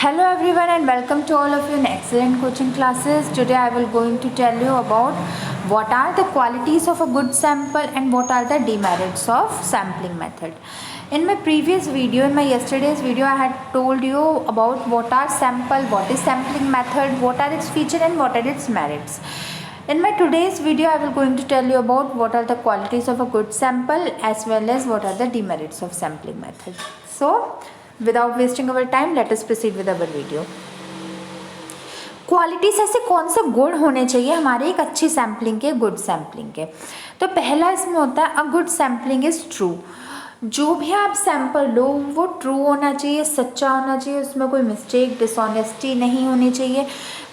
Hello everyone and welcome to all of you in excellent coaching classes. Today I will going to tell you about what are the qualities of a good sample and what are the demerits of sampling method. In my previous video, in my yesterday's video, I had told you about what are sample, what is sampling method, what are its features and what are its merits. In my today's video, I will going to tell you about what are the qualities of a good sample as well as what are the demerits of sampling method. So, without wasting our time, let us proceed with our video. Qualities ऐसे कौन से गुण होने चाहिए हमारे एक अच्छी sampling के, गुड सैम्पलिंग के? तो पहला इसमें होता है a good sampling is true. जो भी आप सैंपल लो वो ट्रू होना चाहिए, सच्चा होना चाहिए, उसमें कोई मिस्टेक, डिसऑनेस्टी नहीं होनी चाहिए.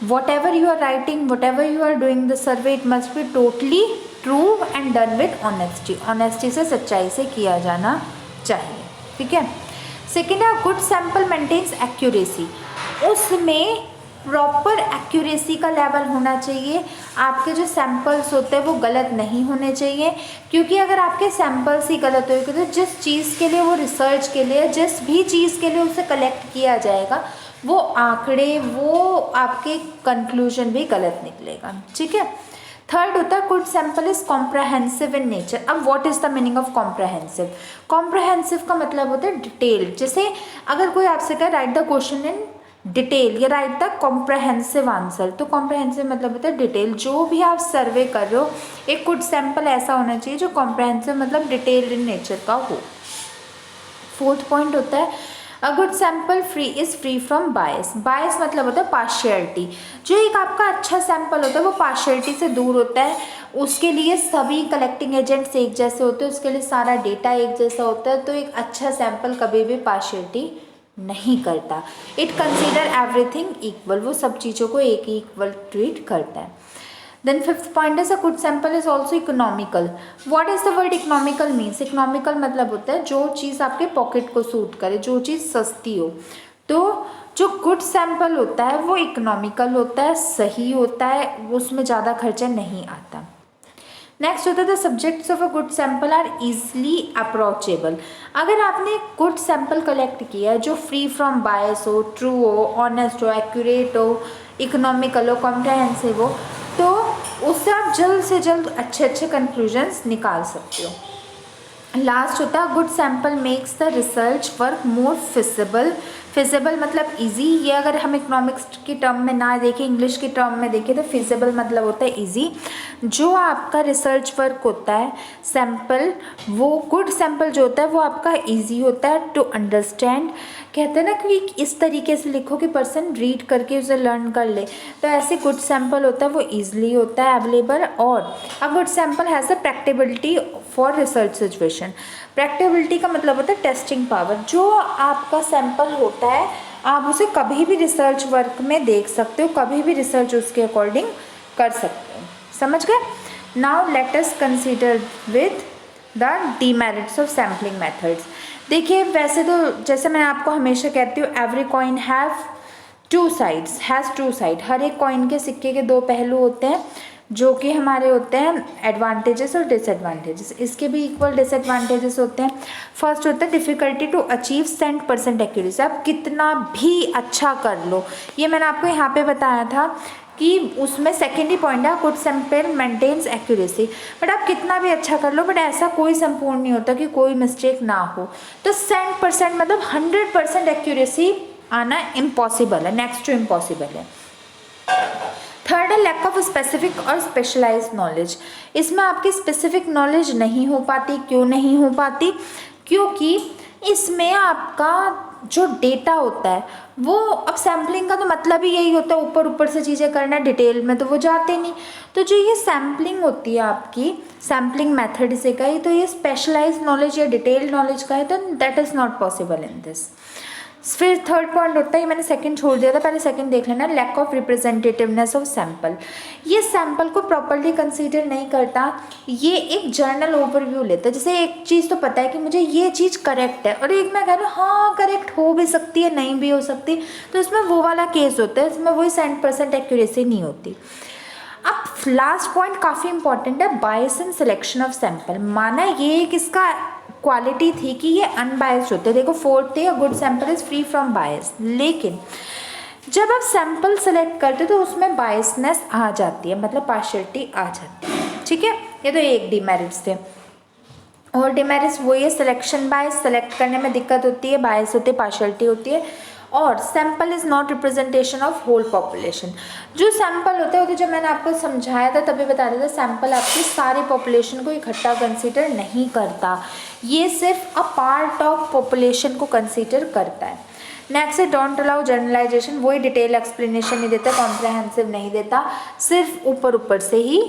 Whatever you are writing, whatever you are doing the survey, it must be totally true and done with honesty. Honesty से, सच्चाई से किया जाना चाहिए. ठीक है. सेकेंड है गुड सैम्पल मेंटेन्स एक्यूरेसी. उसमें प्रॉपर एक्यूरेसी का लेवल होना चाहिए. आपके जो सैम्पल्स होते हैं वो गलत नहीं होने चाहिए, क्योंकि अगर आपके सैम्पल्स ही गलत होंगे तो जिस चीज़ के लिए वो रिसर्च के लिए, जिस भी चीज़ के लिए उसे कलेक्ट किया जाएगा, वो आंकड़े, वो आपके कंक्लूजन भी गलत निकलेगा. ठीक है. थर्ड होता है good sample is comprehensive in nature. अब what is the meaning of comprehensive? Comprehensive का मतलब होता है डिटेल. जैसे अगर कोई आपसे कहे right the question in detail या राइट द कॉम्प्रहेंसिव आंसर, तो कॉम्प्रहेंसिव मतलब होता है डिटेल. जो भी आप सर्वे कर रहे हो, एक गुड सैम्पल ऐसा होना चाहिए जो कॉम्प्रहेंसिव मतलब डिटेल इन नेचर का हो. फोर्थ पॉइंट होता है a good sample is free from bias. Bias मतलब होता है पार्शियलिटी. जो एक आपका अच्छा सैम्पल होता है वो पार्शियलिटी से दूर होता है. उसके लिए सभी कलेक्टिंग एजेंट्स एक जैसे होते हैं, उसके लिए सारा डेटा एक जैसा होता है. तो एक अच्छा सैम्पल कभी भी पार्शियलिटी नहीं करता. It consider everything equal. वो सब चीज़ों को एक ही इक्वल ट्रीट करता है. Then fifth point is a good sample is also economical. What is the word economical means? Economical मतलब होता है जो चीज़ आपके पॉकेट को सूट करे, जो चीज़ सस्ती हो. तो जो गुड सैम्पल होता है वो इकोनॉमिकल होता है, सही होता है, उसमें ज़्यादा खर्चा नहीं आता. नेक्स्ट होता है the subjects of a good sample are easily approachable. अगर आपने गुड सैम्पल कलेक्ट किया है जो फ्री फ्रॉम बायस हो, ट्रू हो, ऑनेस्ट हो, एक्यूरेट हो, इकोनॉमिकल हो, कॉम्प्रहेंसिव हो, तो उससे आप जल्द से जल्द अच्छे अच्छे कंक्लूजन्स निकाल सकते हो. लास्ट होता है good sample makes the research work more feasible. Feasible मतलब इजी. ये अगर हम इकोनॉमिक्स की टर्म में ना देखें, इंग्लिश की टर्म में देखें, तो फिजिबल मतलब होता है इजी. जो आपका रिसर्च वर्क होता है सैम्पल, वो गुड सैम्पल जो होता है वो आपका इजी होता है टू अंडरस्टैंड. कहते हैं ना कि इस तरीके से लिखो कि पर्सन रीड करके उसे लर्न कर ले. तो ऐसे गुड सैम्पल होता है वो ईजिली होता है अवेलेबल. और a good sample has a practicability for research situation. Practicability का मतलब होता है टेस्टिंग पावर. जो आपका सैम्पल होता है आप उसे कभी भी रिसर्च वर्क में देख सकते हो, कभी भी रिसर्च उसके अकॉर्डिंग कर सकते हो. समझ गए? Now let us consider with the demerits of sampling methods. देखिए वैसे तो जैसे मैं आपको हमेशा कहती हूँ every coin has two side. हर एक कॉइन के सिक्के के दो पहलू होते हैं, जो कि हमारे होते हैं एडवांटेजेस और डिसएडवांटेजेस. इसके भी इक्वल डिसएडवांटेजेस होते हैं. फर्स्ट होता है डिफ़िकल्टी टू अचीव 100% एक्यूरेसी. आप कितना भी अच्छा कर लो, ये मैंने आपको यहाँ पे बताया था कि उसमें सेकेंडरी पॉइंट है good sample maintains accuracy. But आप कितना भी अच्छा कर लो, बट ऐसा कोई संपूर्ण नहीं होता कि कोई मिस्टेक ना हो. तो 100% मतलब 100% एक्यूरेसी आना इम्पॉसिबल है, नेक्स्ट टू इम्पॉसिबल है. थर्ड है लैक ऑफ स्पेसिफिक और स्पेशलाइज्ड नॉलेज. इसमें आपकी स्पेसिफिक नॉलेज नहीं हो पाती. क्यों नहीं हो पाती? क्योंकि इसमें आपका जो डेटा होता है वो, अब सैम्पलिंग का तो मतलब ही यही होता है ऊपर ऊपर से चीज़ें करना, डिटेल में तो वो जाते नहीं. तो जो ये सैम्पलिंग होती है आपकी, सैम्पलिंग मेथड से का ही, तो ये स्पेशलाइज्ड नॉलेज या डिटेल नॉलेज का है, तो that is not possible in this. फिर थर्ड पॉइंट होता है, मैंने सेकंड छोड़ दिया था, पहले सेकंड देख लेना, lack of representativeness of sample. ये सैम्पल को प्रॉपर्ली कंसीडर नहीं करता. ये एक जर्नल ओवरव्यू लेता है. जैसे एक चीज़ तो पता है कि मुझे ये चीज़ करेक्ट है, और एक मैं कह रहा हूँ हाँ करेक्ट हो भी सकती है, नहीं भी हो सकती, तो इसमें वो वाला केस होता है, इसमें वही 100% एक्यूरेसी नहीं होती. अब लास्ट पॉइंट काफ़ी इंपॉर्टेंट है, बायस इन सिलेक्शन ऑफ सैम्पल. माना ये किसका क्वालिटी थी कि ये अनबायस्ड होते हैं। देखो फोर्थ थे, a good sample is free from bias. लेकिन जब आप सैंपल सेलेक्ट करते हो तो उसमें बायसनेस आ जाती है, मतलब पार्शियलिटी आ जाती है। ठीक है, ये तो एक डिमेरिट्स थे। और डिमेरिट्स वही है, सिलेक्शन बायस, सेलेक्ट करने में दिक्कत होती है, बायस होती है, पार्शियलिटी होती है। और sample is not representation of whole population. जो सैंपल होता है वो तो जब मैंने आपको समझाया था तभी बता रहा था, सैंपल आपकी सारी पॉपुलेशन को इकट्ठा कंसीडर नहीं करता, ये सिर्फ अ पार्ट ऑफ पॉपुलेशन को कंसीडर करता है। नेक्स्ट है डोंट अलाउ जनरलाइजेशन, वही डिटेल एक्सप्लेनेशन नहीं देता, कॉम्प्रहेंसिव नहीं देता, सिर्फ ऊपर ऊपर से ही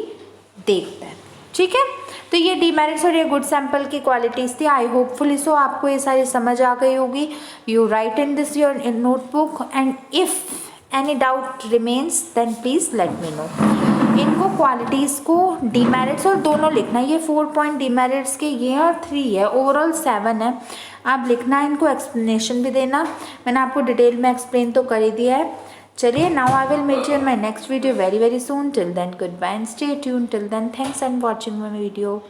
देखता है। ठीक है, तो ये डीमेरिट्स और ये गुड सैंपल की क्वालिटीज़ थी। आई होपफुली सो आपको ये सारी समझ आ गई होगी। You write in this your notebook and if any doubt remains then please let me know. इनको क्वालिटीज़ को डीमेरिट्स और दोनों लिखना, ये 4 पॉइंट डीमेरिट्स के ये और 3 है, ओवरऑल 7 है। आप लिखना, इनको एक्सप्लेनेशन भी देना, मैंने आपको डिटेल में एक्सप्लेन तो कर ही दिया है। चलिए, now I will meet you in my next video very very soon. Till then goodbye and stay tune. Till then thanks and watching my video.